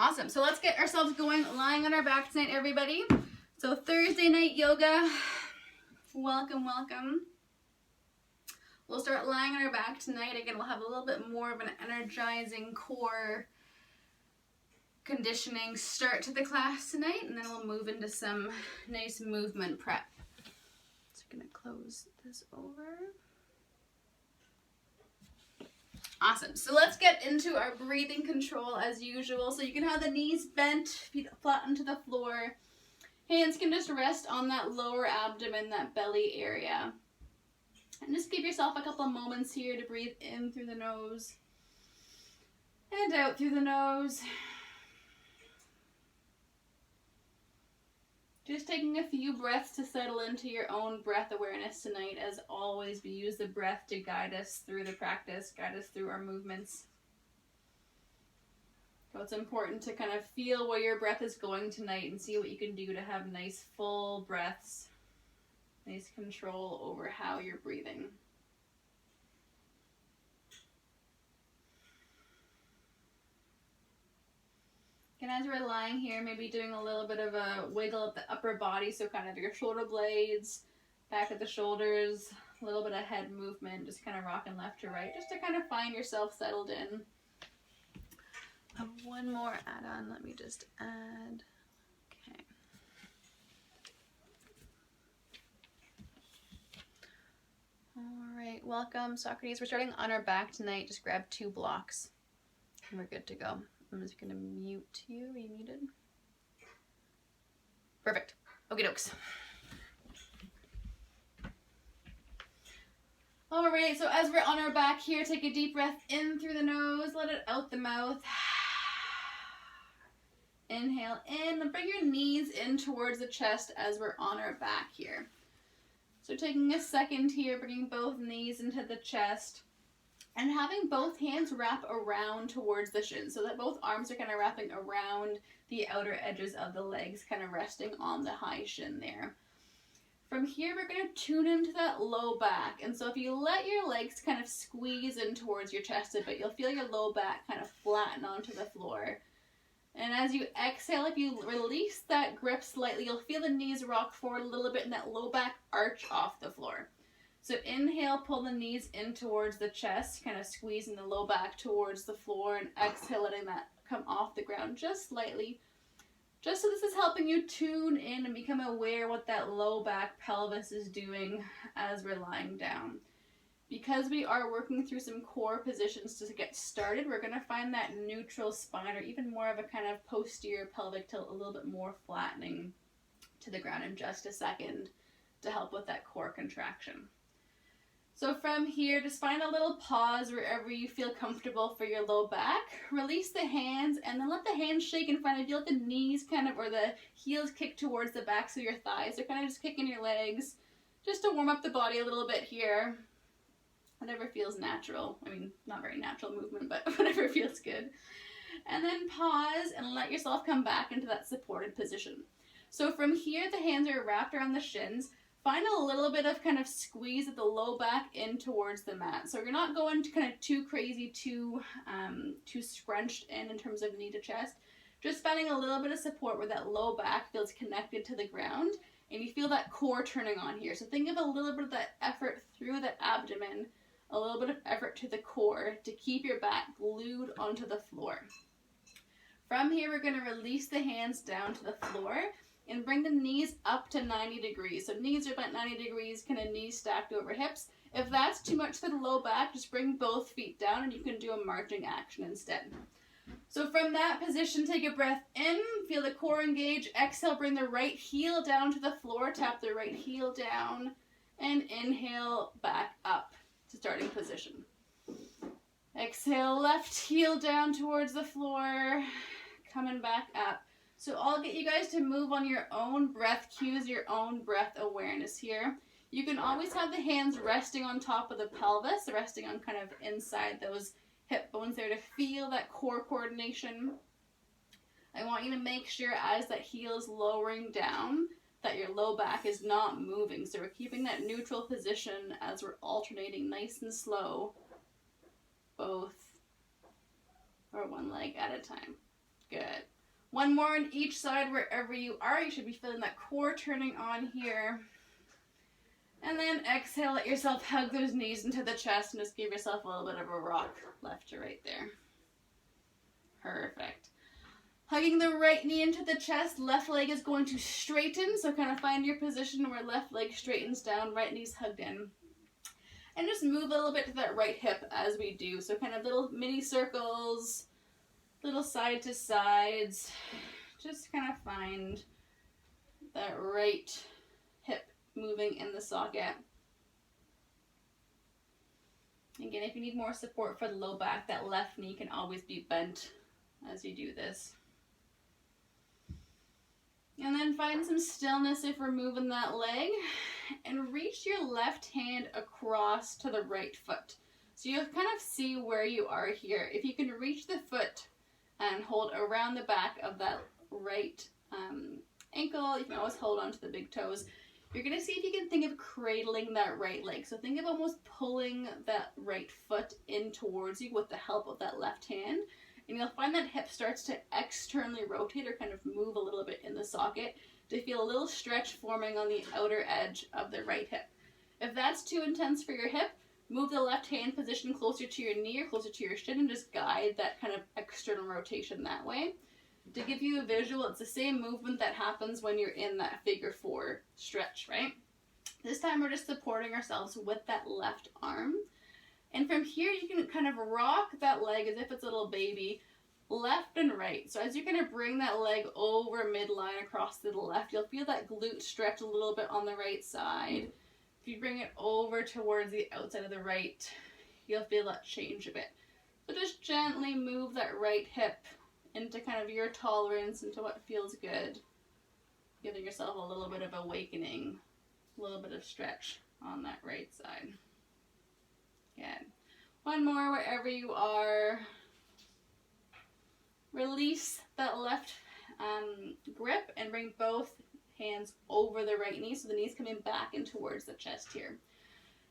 Awesome. So let's get ourselves going, lying on our back tonight, everybody. So Thursday night yoga. Welcome, welcome. We'll start lying on our back tonight. Again, we'll have a little bit more of an energizing core conditioning start to the class tonight, and then we'll move into some nice movement prep. So I'm going to close this over. Awesome. So let's get into our breathing control as usual. So you can have the knees bent, feet flat onto the floor. Hands can just rest on that lower abdomen, that belly area. And just give yourself a couple of moments here to breathe in through the nose and out through the nose. Just taking a few breaths to settle into your own breath awareness tonight. As always, we use the breath to guide us through the practice, guide us through our movements. So it's important to kind of feel where your breath is going tonight and see what you can do to have nice full breaths, nice control over how you're breathing. And as we're lying here, maybe doing a little bit of a wiggle at the upper body, so kind of your shoulder blades, back of the shoulders, a little bit of head movement, just kind of rocking left to right, just to kind of find yourself settled in. One more add-on, let me just add, okay. All right, welcome Socrates. We're starting on our back tonight. Just grab 2 blocks and we're good to go. I'm just going to mute you. Are you muted? Perfect. Okie dokes. All right, so as we're on our back here, take a deep breath in through the nose, let it out the mouth. Inhale in, and bring your knees in towards the chest as we're on our back here. So taking a second here, bringing both knees into the chest. And having both hands wrap around towards the shins, so that both arms are kind of wrapping around the outer edges of the legs, kind of resting on the high shin there. From here, we're going to tune into that low back. And so if you let your legs kind of squeeze in towards your chest a bit, you'll feel your low back kind of flatten onto the floor. And as you exhale, if you release that grip slightly, you'll feel the knees rock forward a little bit and that low back arch off the floor. So inhale, pull the knees in towards the chest, kind of squeezing the low back towards the floor, and exhale, letting that come off the ground just slightly. Just so this is helping you tune in and become aware what that low back pelvis is doing as we're lying down. Because we are working through some core positions to get started, we're going to find that neutral spine, or even more of a kind of posterior pelvic tilt, a little bit more flattening to the ground in just a second to help with that core contraction. So from here, just find a little pause wherever you feel comfortable for your low back. Release the hands and then let the hands shake in front of you. Let the knees kind of, or the heels kick towards the backs of your thighs. They're kind of just kicking your legs just to warm up the body a little bit here. Whatever feels natural. I mean, not very natural movement, but whatever feels good. And then pause and let yourself come back into that supported position. So from here, the hands are wrapped around the shins. Find a little bit of kind of squeeze at the low back in towards the mat. So you're not going to kind of too crazy, too scrunched in terms of knee to chest. Just finding a little bit of support where that low back feels connected to the ground and you feel that core turning on here. So think of a little bit of that effort through the abdomen, a little bit of effort to the core to keep your back glued onto the floor. From here, we're going to release the hands down to the floor and bring the knees up to 90 degrees. So knees are about 90 degrees, kind of knees stacked over hips. If that's too much for the low back, just bring both feet down and you can do a marching action instead. So from that position, take a breath in, feel the core engage. Exhale, bring the right heel down to the floor, tap the right heel down, and inhale back up to starting position. Exhale, left heel down towards the floor, coming back up. So I'll get you guys to move on your own breath cues, your own breath awareness here. You can always have the hands resting on top of the pelvis, resting on kind of inside those hip bones there to feel that core coordination. I want you to make sure as that heel is lowering down that your low back is not moving. So we're keeping that neutral position as we're alternating nice and slow, both or one leg at a time. Good. One more on each side wherever you are. You should be feeling that core turning on here. And then exhale, let yourself hug those knees into the chest and just give yourself a little bit of a rock left to right there. Perfect. Hugging the right knee into the chest, left leg is going to straighten. So kind of find your position where left leg straightens down, right knee's hugged in. And just move a little bit to that right hip as we do. So kind of little mini circles, little side to sides. Just kind of find that right hip moving in the socket. Again, if you need more support for the low back, that left knee can always be bent as you do this. And then find some stillness if we're moving that leg, and reach your left hand across to the right foot. So you'll kind of see where you are here. If you can reach the foot and hold around the back of that right ankle, you can always hold on to the big toes. You're going to see if you can think of cradling that right leg. So think of almost pulling that right foot in towards you with the help of that left hand. And you'll find that hip starts to externally rotate or kind of move a little bit in the socket to feel a little stretch forming on the outer edge of the right hip. If that's too intense for your hip, move the left hand position closer to your knee or closer to your shin and just guide that kind of external rotation that way. To give you a visual, it's the same movement that happens when you're in that figure four stretch, right? This time we're just supporting ourselves with that left arm. And from here, you can kind of rock that leg as if it's a little baby, left and right. So as you kind of bring that leg over midline across to the left, you'll feel that glute stretch a little bit on the right side. If you bring it over towards the outside of the right, you'll feel that change a bit. So just gently move that right hip into kind of your tolerance, into what feels good. Giving yourself a little bit of awakening, a little bit of stretch on that right side. Good. One more wherever you are. Release that left grip and bring both hands over the right knee, so the knee's coming back and towards the chest here.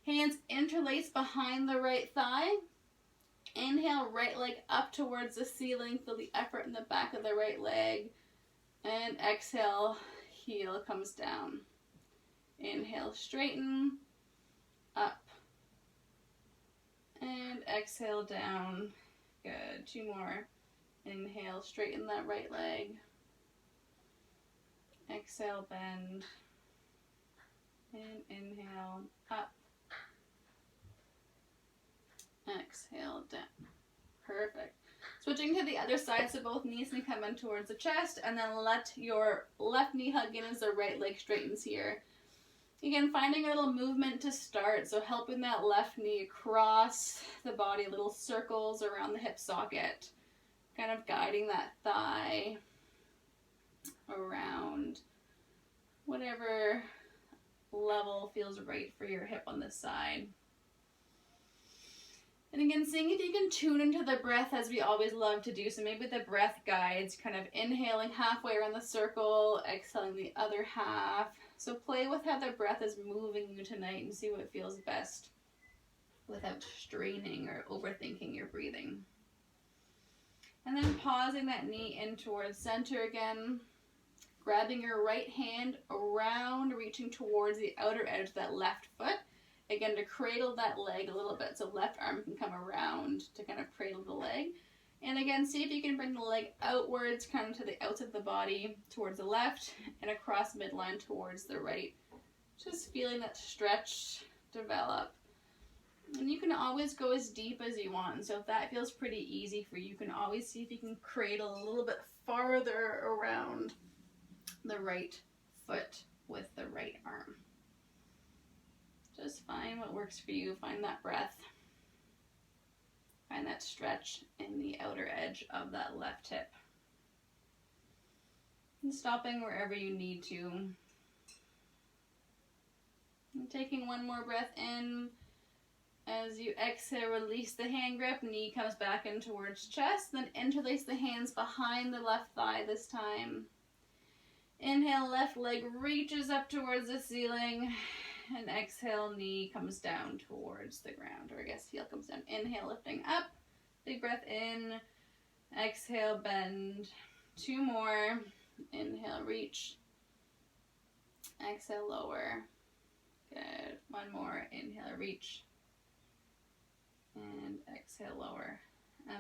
Hands interlace behind the right thigh. Inhale, right leg up towards the ceiling. Feel the effort in the back of the right leg. And exhale, heel comes down. Inhale, straighten, up. And exhale, down. Good. Two more. Inhale, straighten that right leg. Exhale, bend. And inhale, up. Exhale, down. Perfect. Switching to the other side, so both knees can come in towards the chest, and then let your left knee hug in as the right leg straightens here. Again, finding a little movement to start, so helping that left knee across the body, little circles around the hip socket, kind of guiding that thigh around whatever level feels right for your hip on this side. And again, seeing if you can tune into the breath as we always love to do. So maybe the breath guides, kind of inhaling halfway around the circle, exhaling the other half. So play with how the breath is moving you tonight and see what feels best without straining or overthinking your breathing. And then pausing that knee in towards center again. Grabbing your right hand around, reaching towards the outer edge of that left foot. Again, to cradle that leg a little bit, so left arm can come around to kind of cradle the leg. And again, see if you can bring the leg outwards, kind of to the outside of the body, towards the left, and across midline towards the right. Just feeling that stretch develop. And you can always go as deep as you want. So if that feels pretty easy for you, you can always see if you can cradle a little bit farther around the right foot with the right arm. Just find what works for you. Find that breath. Find that stretch in the outer edge of that left hip. And stopping wherever you need to. And taking one more breath in. As you exhale, release the hand grip. Knee comes back in towards chest. Then interlace the hands behind the left thigh this time. Inhale, left leg reaches up towards the ceiling. And exhale, knee comes down towards the ground, or I guess heel comes down. Inhale, lifting up. Big breath in. Exhale, bend. 2 more. Inhale, reach. Exhale, lower. Good. 1 more. Inhale, reach. And exhale, lower.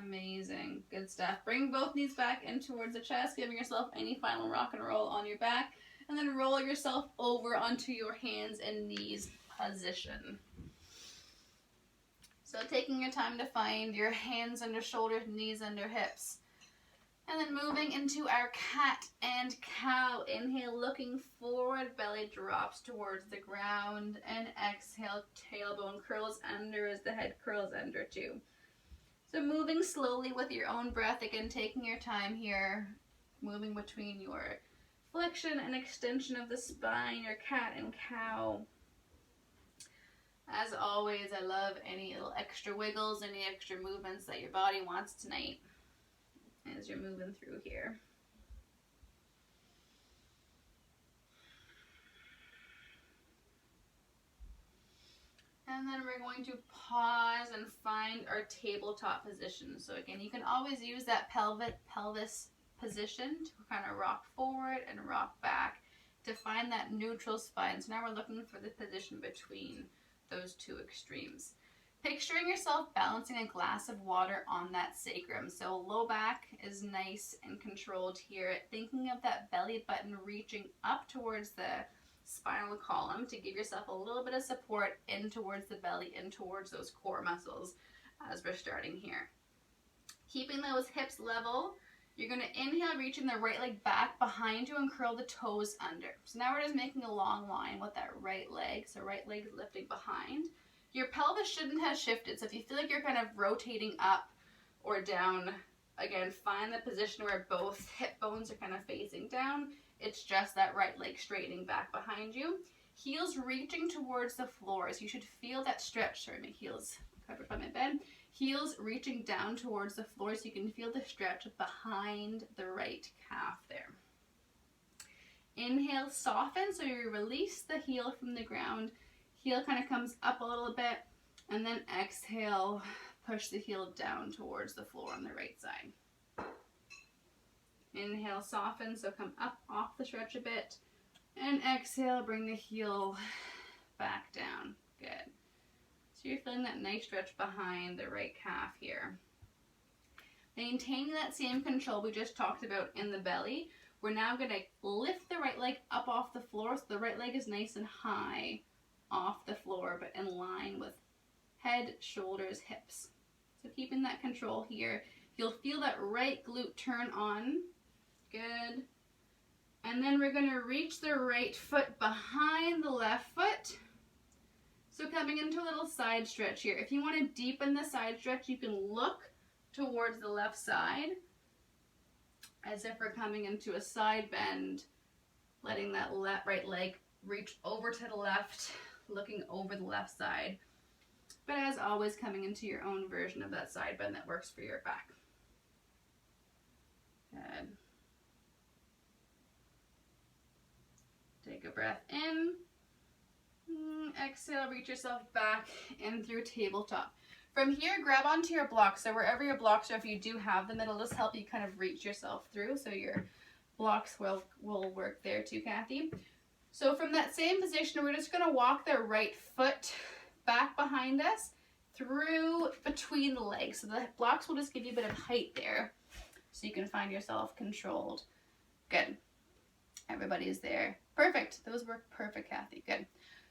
Amazing. Good stuff. Bring both knees back in towards the chest, giving yourself any final rock and roll on your back. And then roll yourself over onto your hands and knees position. So taking your time to find your hands under shoulders, knees under hips. And then moving into our cat and cow. Inhale, looking forward, belly drops towards the ground. And exhale, tailbone curls under as the head curls under too. So moving slowly with your own breath, again taking your time here, moving between your flexion and extension of the spine, your cat and cow. As always, I love any little extra wiggles, any extra movements that your body wants tonight as you're moving through here. And then we're going to pause and find our tabletop position. So again, you can always use that pelvis position to kind of rock forward and rock back to find that neutral spine. So now we're looking for the position between those two extremes. Picturing yourself balancing a glass of water on that sacrum. So low back is nice and controlled here. Thinking of that belly button reaching up towards the spinal column to give yourself a little bit of support in towards the belly, in towards those core muscles as we're starting here. Keeping those hips level, you're going to inhale, reaching the right leg back behind you and curl the toes under. So now we're just making a long line with that right leg. So right leg is lifting behind. Your pelvis shouldn't have shifted. So if you feel like you're kind of rotating up or down, again, find the position where both hip bones are kind of facing down. It's just that right leg straightening back behind you. Heels reaching towards the floor. So you should feel that stretch. Sorry, my heels covered by my bed. Heels reaching down towards the floor so you can feel the stretch behind the right calf there. Inhale, soften. So you release the heel from the ground. Heel kind of comes up a little bit. And then exhale, push the heel down towards the floor on the right side. Inhale, soften, so come up off the stretch a bit. And exhale, bring the heel back down. Good. So you're feeling that nice stretch behind the right calf here. Maintaining that same control we just talked about in the belly, we're now going to lift the right leg up off the floor so the right leg is nice and high off the floor, but in line with head, shoulders, hips. So keeping that control here. You'll feel that right glute turn on. Good. And then we're going to reach the right foot behind the left foot. So coming into a little side stretch here. If you want to deepen the side stretch, you can look towards the left side as if we're coming into a side bend, letting that right leg reach over to the left, looking over the left side. But as always, coming into your own version of that side bend that works for your back. Good. Take a breath in. Exhale, reach yourself back in through tabletop. From here, grab onto your blocks. So wherever your blocks are, if you do have them, it'll just help you kind of reach yourself through. So your blocks will work there too, Kathy. So from that same position, we're just going to walk the right foot back behind us through between the legs. So the blocks will just give you a bit of height there so you can find yourself controlled. Good. Everybody's there. Perfect. Those work perfect, Kathy. Good.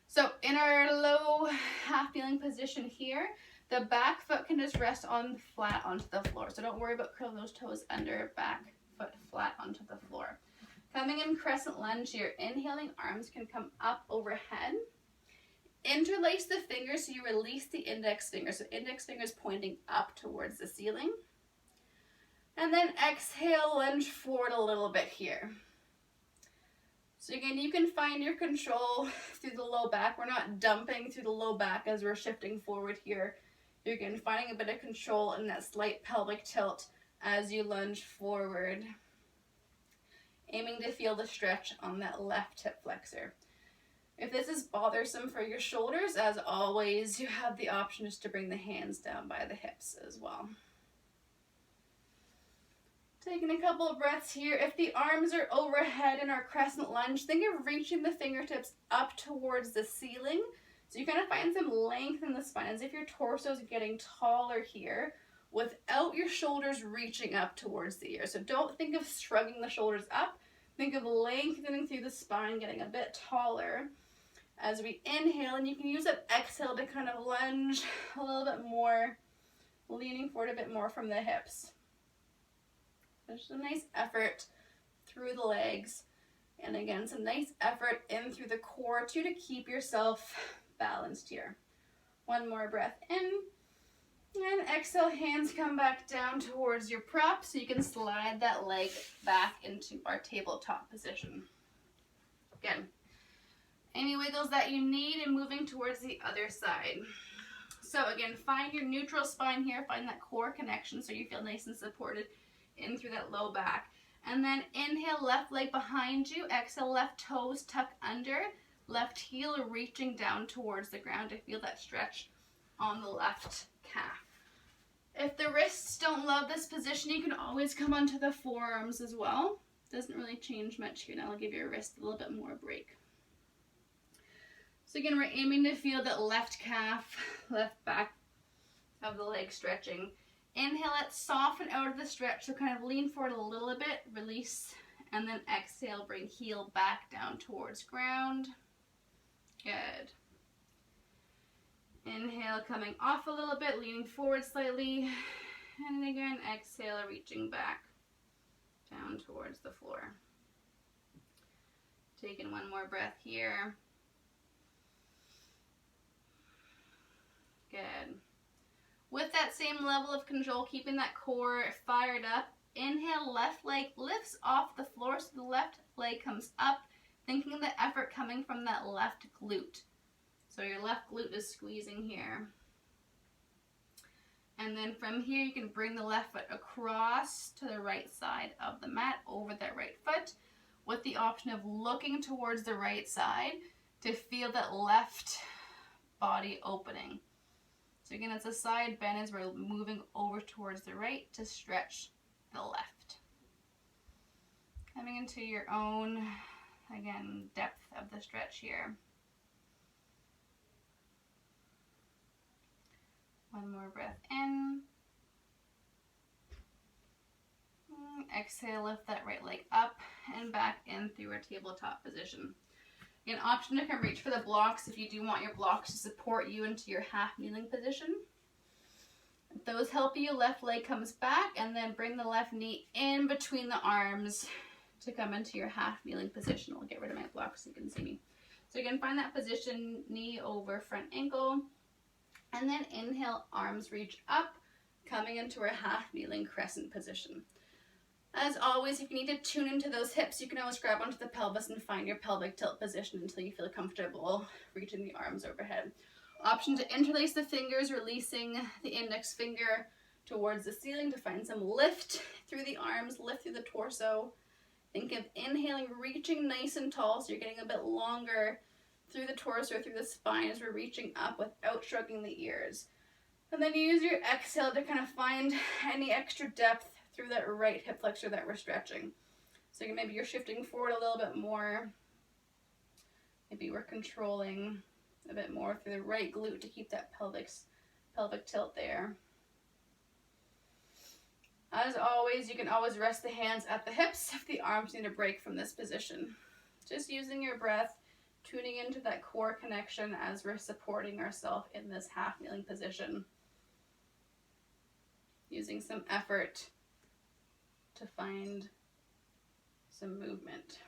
So in our low half kneeling position here, the back foot can just rest on flat onto the floor. So don't worry about curling those toes under, back foot flat onto the floor. Coming in crescent lunge here, inhaling, arms can come up overhead. Interlace the fingers so you release the index finger. So index fingers pointing up towards the ceiling. And then exhale, lunge forward a little bit here. So again, you can find your control through the low back. We're not dumping through the low back as we're shifting forward here. You're again finding a bit of control in that slight pelvic tilt as you lunge forward. Aiming to feel the stretch on that left hip flexor. If this is bothersome for your shoulders, as always, you have the option just to bring the hands down by the hips as well. Taking a couple of breaths here. If the arms are overhead in our crescent lunge, think of reaching the fingertips up towards the ceiling. So you kind of find some length in the spine, as if your torso is getting taller here, without your shoulders reaching up towards the ears. So don't think of shrugging the shoulders up. Think of lengthening through the spine, getting a bit taller. As we inhale, and you can use that exhale to kind of lunge a little bit more, leaning forward a bit more from the hips. There's a nice effort through the legs. And again, some nice effort in through the core too, to keep yourself balanced here. One more breath in. And exhale, hands come back down towards your prop so you can slide that leg back into our tabletop position. Again, any wiggles that you need, and moving towards the other side. So again, find your neutral spine here, find that core connection so you feel nice and supported in through that low back. And then inhale, left leg behind you. Exhale, left toes tuck under. Left heel reaching down towards the ground to feel that stretch on the left calf. If the wrists don't love this position, you can always come onto the forearms as well. Doesn't really change much here. Now I'll give your wrist a little bit more break. So again, we're aiming to feel that left calf, left back of the leg stretching. Inhale it, soften out of the stretch, so kind of lean forward a little bit, release, and then exhale, bring heel back down towards ground. Good. Inhale, coming off a little bit, leaning forward slightly, and again, exhale, reaching back down towards the floor. Taking one more breath here. Good. With that same level of control, keeping that core fired up, inhale, left leg lifts off the floor so the left leg comes up, thinking the effort coming from that left glute. So your left glute is squeezing here. And then from here, you can bring the left foot across to the right side of the mat over that right foot, with the option of looking towards the right side to feel that left body opening. So again, it's a side bend as we're moving over towards the right to stretch the left. Coming into your own, again, depth of the stretch here. One more breath in. Exhale, lift that right leg up and back in through a tabletop position. An option to come reach for the blocks if you do want your blocks to support you into your half kneeling position. If those help you, left leg comes back, and then bring the left knee in between the arms to come into your half kneeling position. I'll get rid of my blocks so you can see me. So you can find that position, knee over front ankle, and then inhale, arms reach up, coming into our half kneeling crescent position. As always, if you need to tune into those hips, you can always grab onto the pelvis and find your pelvic tilt position until you feel comfortable reaching the arms overhead. Option to interlace the fingers, releasing the index finger towards the ceiling to find some lift through the arms, lift through the torso. Think of inhaling, reaching nice and tall so you're getting a bit longer through the torso, through the spine as we're reaching up without shrugging the ears. And then use your exhale to kind of find any extra depth through that right hip flexor that we're stretching. So maybe you're shifting forward a little bit more. Maybe we're controlling a bit more through the right glute to keep that pelvic tilt there. As always, you can always rest the hands at the hips if the arms need a break from this position. Just using your breath, tuning into that core connection as we're supporting ourselves in this half kneeling position. Using some effort to find some movement.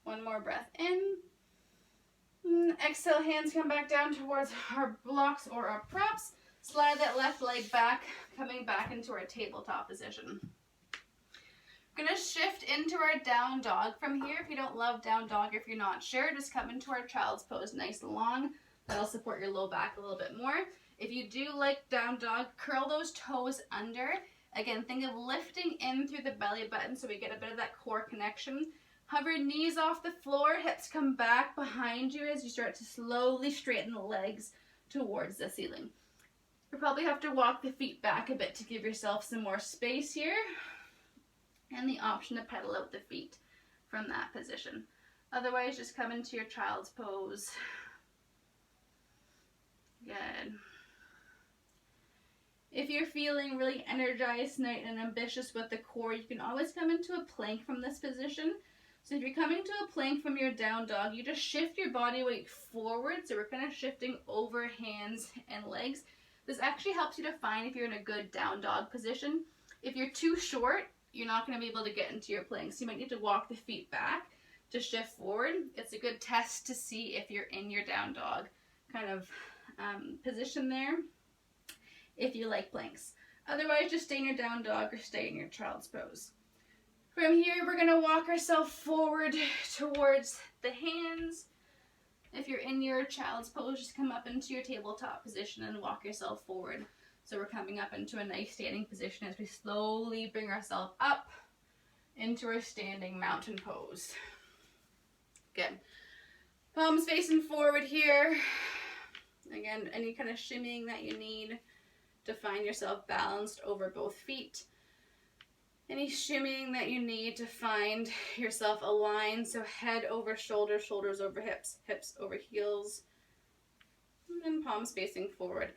One more breath in. Exhale, hands come back down towards our blocks or our props. Slide that left leg back, coming back into our tabletop position. We're going to shift into our down dog from here. If you don't love down dog, if you're not sure, just come into our child's pose nice and long. That'll support your low back a little bit more. If you do like down dog, curl those toes under. Again, think of lifting in through the belly button so we get a bit of that core connection. Hover knees off the floor, hips come back behind you as you start to slowly straighten the legs towards the ceiling. You probably have to walk the feet back a bit to give yourself some more space here. And the option to pedal out the feet from that position. Otherwise, just come into your child's pose. Good. If you're feeling really energized tonight and ambitious with the core, you can always come into a plank from this position. So if you're coming to a plank from your down dog, you just shift your body weight forward. So we're kind of shifting over hands and legs. This actually helps you define if you're in a good down dog position. If you're too short, you're not going to be able to get into your plank. So you might need to walk the feet back to shift forward. It's a good test to see if you're in your down dog kind of position there, if you like planks. Otherwise, just stay in your down dog or stay in your child's pose. From here, we're going to walk ourselves forward towards the hands. If you're in your child's pose, just come up into your tabletop position and walk yourself forward. So we're coming up into a nice standing position as we slowly bring ourselves up into our standing mountain pose. Good. Palms facing forward here. Again, any kind of shimmying that you need to find yourself balanced over both feet. Any shimmying that you need to find yourself aligned. So head over shoulders, shoulders over hips, hips over heels. And then palms facing forward.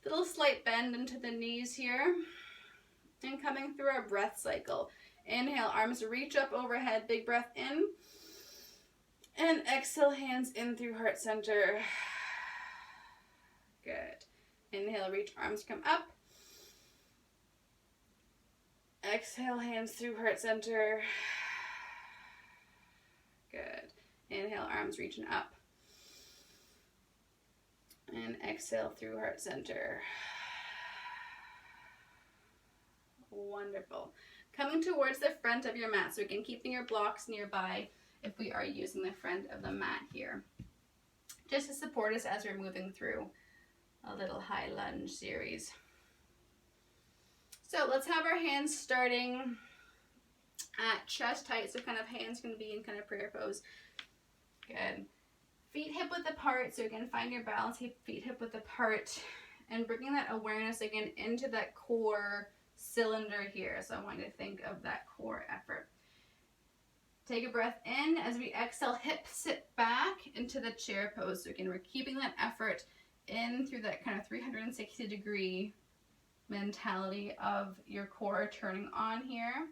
Little slight bend into the knees here. And coming through our breath cycle. Inhale, arms reach up overhead, big breath in. And exhale, hands in through heart center. Good. Inhale, reach, arms come up. Exhale, hands through heart center. Good. Inhale, arms reaching up. And exhale through heart center. Wonderful. Coming towards the front of your mat, so again, keeping your blocks nearby if we are using the front of the mat here. Just to support us as we're moving through a little high lunge series. So let's have our hands starting at chest height. So kind of hands can be in kind of prayer pose. Good. Feet hip width apart. So again, find your balance, feet hip width apart. And bringing that awareness again into that core cylinder here. So I want you to think of that core effort. Take a breath in. As we exhale, hips sit back into the chair pose. So again, we're keeping that effort in through that kind of 360-degree mentality of your core turning on here.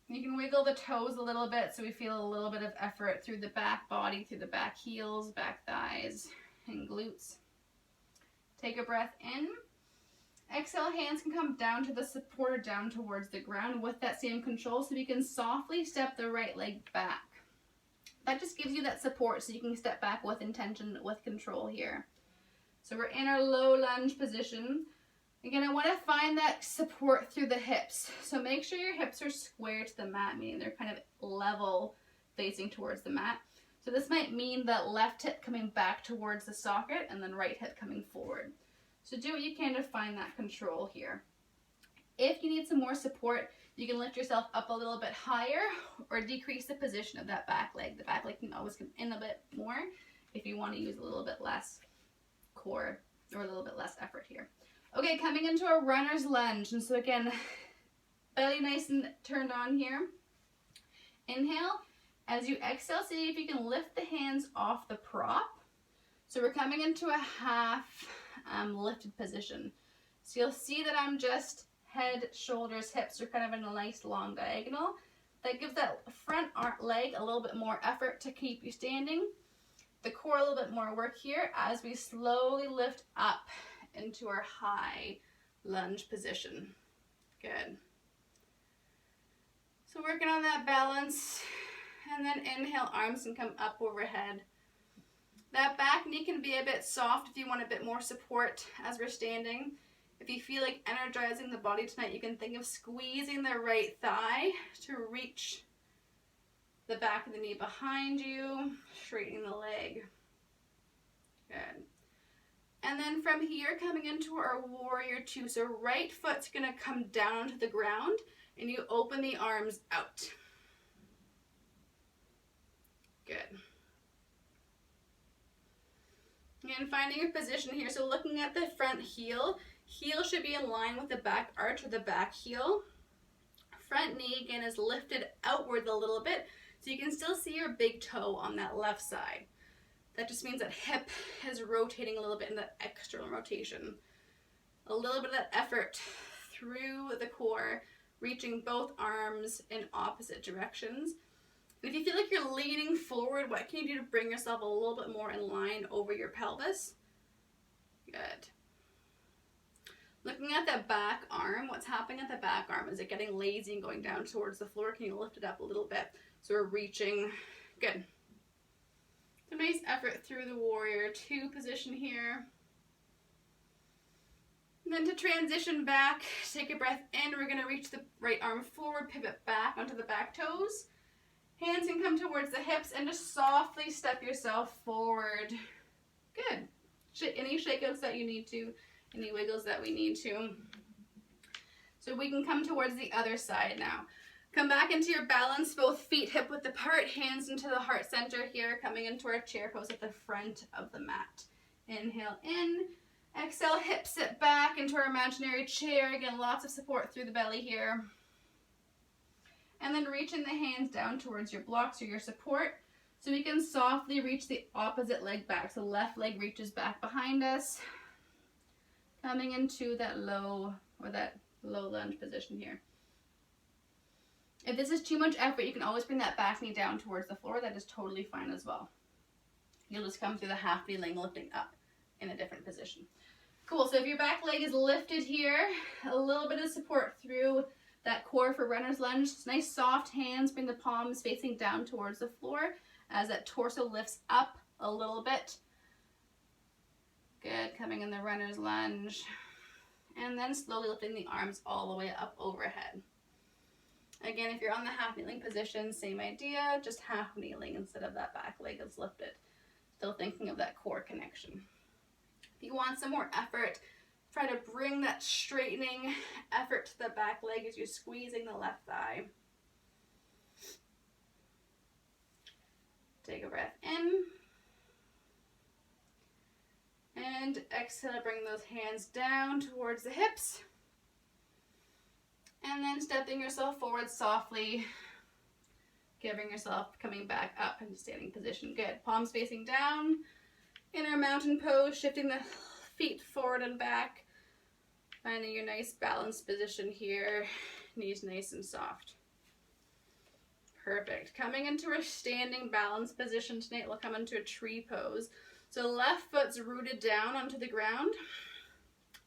You can wiggle the toes a little bit so we feel a little bit of effort through the back body, through the back heels, back thighs, and glutes. Take a breath in. Exhale, hands can come down to the support or down towards the ground with that same control, so we can softly step the right leg back. That just gives you that support so you can step back with intention, with control here. So we're in our low lunge position. Again, I want to find that support through the hips. So make sure your hips are square to the mat, meaning they're kind of level facing towards the mat. So this might mean that left hip coming back towards the socket and then right hip coming forward. So do what you can to find that control here. If you need some more support, you can lift yourself up a little bit higher or decrease the position of that back leg. The back leg can always come in a bit more if you want to use a little bit less core or a little bit less effort here. Okay, coming into a runner's lunge. And so again, belly nice and turned on here. Inhale. As you exhale, see if you can lift the hands off the prop. So we're coming into a half lifted position. So you'll see that I'm just head, shoulders, hips are kind of in a nice long diagonal. That gives that front leg a little bit more effort to keep you standing. The core a little bit more work here as we slowly lift up into our high lunge position. Good. So working on that balance, and then inhale, arms can come up overhead. That back knee can be a bit soft if you want a bit more support as we're standing. If you feel like energizing the body tonight, you can think of squeezing the right thigh to reach the back of the knee behind you, straightening the leg. Good. And then from here, coming into our warrior two. So right foot's gonna come down to the ground and you open the arms out. Good. And finding your position here. So looking at the front heel, heel should be in line with the back arch or the back heel. Front knee again is lifted outward a little bit, so you can still see your big toe on that left side. That just means that hip is rotating a little bit in that external rotation. A little bit of that effort through the core, reaching both arms in opposite directions. And if you feel like you're leaning forward, what can you do to bring yourself a little bit more in line over your pelvis? Good. Looking at that back arm, what's happening at the back arm? Is it getting lazy and going down towards the floor? Can you lift it up a little bit? So we're reaching. Good. So nice effort through the warrior two position here. And then to transition back, take a breath in. We're going to reach the right arm forward, pivot back onto the back toes. Hands can come towards the hips and just softly step yourself forward. Good. Any shakeouts that you need to, any wiggles that we need to. So we can come towards the other side now. Come back into your balance, both feet hip width apart, hands into the heart center here, coming into our chair pose at the front of the mat. Inhale in, exhale, hips sit back into our imaginary chair. Again, lots of support through the belly here. And then reaching the hands down towards your blocks or your support. So we can softly reach the opposite leg back. So left leg reaches back behind us. Coming into that low lunge position here. If this is too much effort, you can always bring that back knee down towards the floor. That is totally fine as well. You'll just come through the half kneeling, lifting up in a different position. Cool, so if your back leg is lifted here, a little bit of support through that core for runner's lunge. Nice soft hands, bring the palms facing down towards the floor as that torso lifts up a little bit. Good, coming in the runner's lunge. And then slowly lifting the arms all the way up overhead. Again, if you're on the half kneeling position, same idea, just half kneeling instead of that back leg is lifted. Still thinking of that core connection. If you want some more effort, try to bring that straightening effort to the back leg as you're squeezing the left thigh. Take a breath in. And exhale, bring those hands down towards the hips. And then stepping yourself forward softly, giving yourself coming back up into standing position. Good. Palms facing down. Inner mountain pose, shifting the feet forward and back. Finding your nice balanced position here. Knees nice and soft. Perfect. Coming into a standing balanced position tonight, we'll come into a tree pose. So left foot's rooted down onto the ground.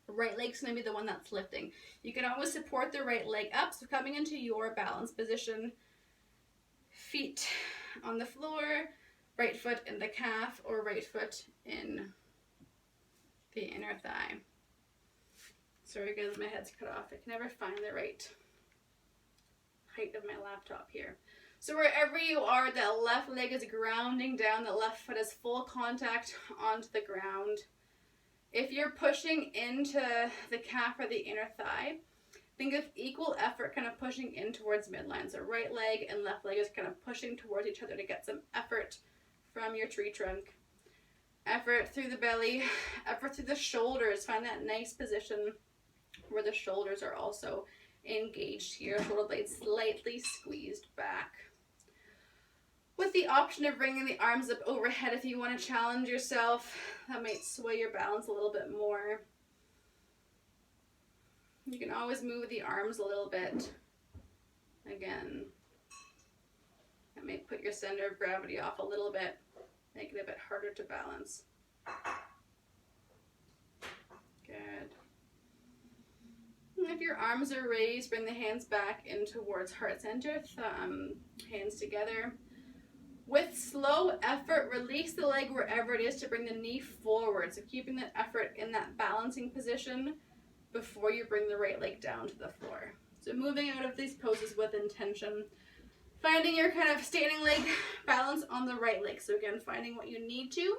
Right leg's going to be the one that's lifting. You can always support the right leg up. So coming into your balanced position, feet on the floor, right foot in the calf or right foot in the inner thigh. Sorry guys, my head's cut off. I can never find the right height of my laptop here. So wherever you are, that left leg is grounding down, the left foot has full contact onto the ground. If you're pushing into the calf or the inner thigh, think of equal effort kind of pushing in towards midline. So right leg and left leg is kind of pushing towards each other to get some effort from your tree trunk. Effort through the belly, effort through the shoulders. Find that nice position where the shoulders are also engaged here. Shoulder blades slightly squeezed back. With the option of bringing the arms up overhead if you want to challenge yourself. That might sway your balance a little bit more. You can always move the arms a little bit. Again, that may put your center of gravity off a little bit, make it a bit harder to balance. Good. And if your arms are raised, bring the hands back in towards heart center, hands together. With slow effort, release the leg wherever it is to bring the knee forward. So keeping that effort in that balancing position before you bring the right leg down to the floor. So moving out of these poses with intention. Finding your kind of standing leg balance on the right leg. So again, finding what you need to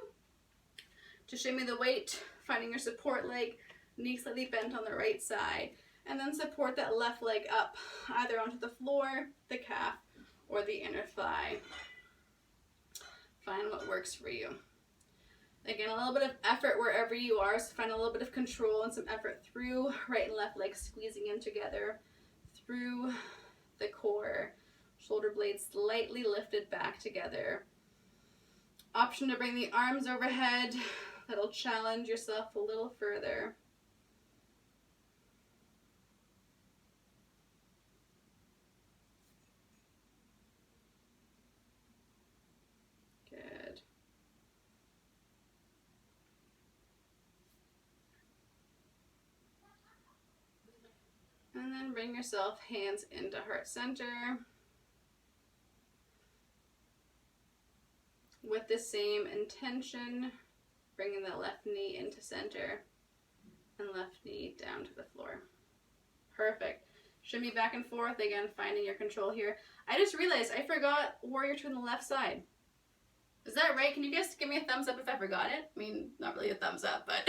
shimmy the weight, finding your support leg, knee slightly bent on the right side, and then support that left leg up, either onto the floor, the calf, or the inner thigh. Find what works for you. Again, a little bit of effort wherever you are, so find a little bit of control and some effort through right and left legs squeezing in together, through the core, shoulder blades slightly lifted back together. Option to bring the arms overhead. That'll challenge yourself a little further. Good. And then bring yourself hands into heart center. With the same intention, bringing the left knee into center and left knee down to the floor. Perfect. Shimmy back and forth, again, finding your control here. I just realized I forgot Warrior Two on the left side. Is that right? Can you guys give me a thumbs up if I forgot it? I mean, not really a thumbs up, but...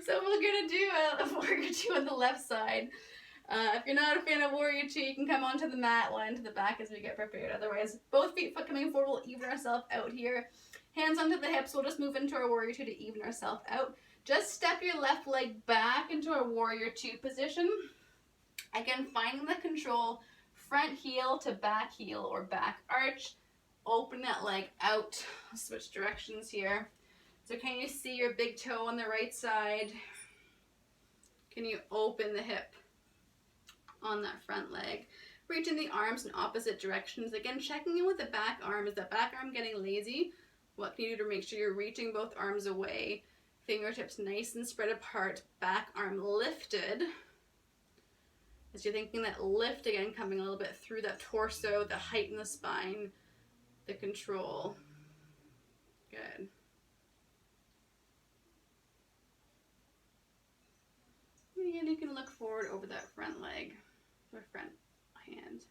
So we're going to do a Warrior Two on the left side. If you're not a fan of Warrior Two, you can come onto the mat, line to the back as we get prepared. Otherwise, both feet coming forward, we'll even ourselves out here. Hands onto the hips, we'll just move into our Warrior Two to even ourselves out. Just step your left leg back into our Warrior Two position. Again, finding the control, front heel to back heel or back arch. Open that leg out. Switch directions here. So can you see your big toe on the right side? Can you open the hip on that front leg? Reaching the arms in opposite directions. Again, checking in with the back arm. Is that back arm getting lazy? What can you do to make sure you're reaching both arms away? Fingertips nice and spread apart. Back arm lifted. As you're thinking that lift again, coming a little bit through that torso, the height in the spine, the control. Good. And you can look forward over that front leg or front hand.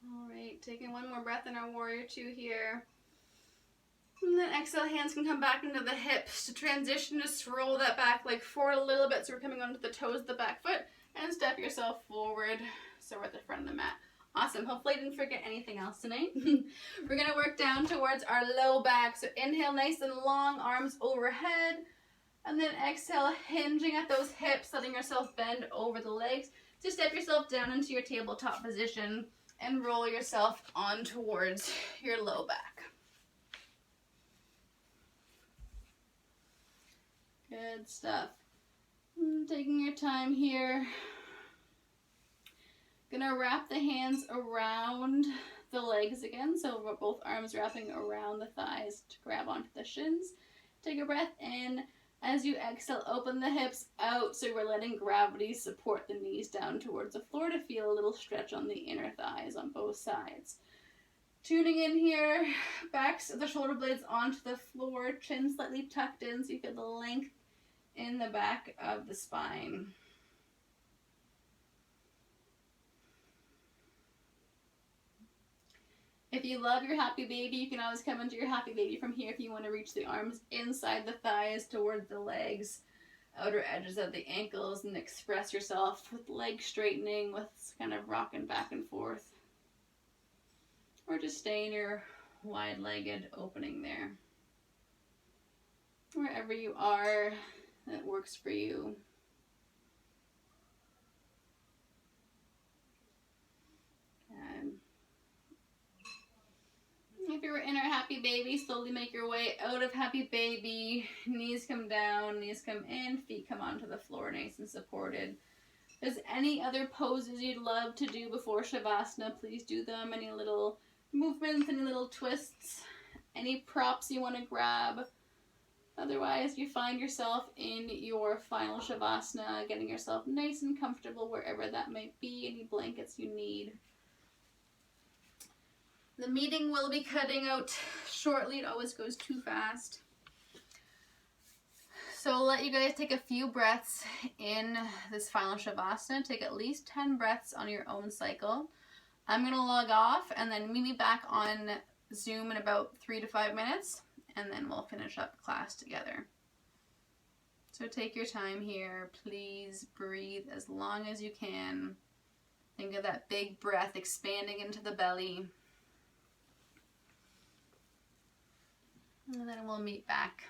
All right, taking one more breath in our Warrior Two here. And then exhale, hands can come back into the hips to transition. Just roll that back leg forward a little bit so we're coming onto the toes of the back foot and step yourself forward so we're at the front of the mat. Awesome. Hopefully I didn't forget anything else tonight. We're going to work down towards our low back. So inhale nice and long, arms overhead. And then exhale, hinging at those hips, letting yourself bend over the legs. So step yourself down into your tabletop position and roll yourself on towards your low back. Good stuff. Taking your time here. Gonna wrap the hands around the legs again. So we're both arms wrapping around the thighs to grab onto the shins. Take a breath in. As you exhale, open the hips out. So we're letting gravity support the knees down towards the floor to feel a little stretch on the inner thighs on both sides. Tuning in here, backs of the shoulder blades onto the floor, chin slightly tucked in so you feel the length in the back of the spine. If you love your happy baby, you can always come into your happy baby from here if you want to reach the arms inside the thighs towards the legs, outer edges of the ankles, and express yourself with leg straightening, with kind of rocking back and forth. Or just stay in your wide-legged opening there. Wherever you are, that works for you. If you're in our happy baby, slowly make your way out of happy baby. Knees come down, knees come in, feet come onto the floor nice and supported. If there's any other poses you'd love to do before Shavasana, please do them. Any little movements, any little twists, any props you want to grab. Otherwise, you find yourself in your final Shavasana, getting yourself nice and comfortable wherever that might be, any blankets you need. The meeting will be cutting out shortly. It always goes too fast. So I'll let you guys take a few breaths in this final Shavasana. Take at least 10 breaths on your own cycle. I'm going to log off and then meet me back on Zoom in about 3 to 5 minutes. And then we'll finish up class together. So take your time here. Please breathe as long as you can. Think of that big breath expanding into the belly. And then we'll meet back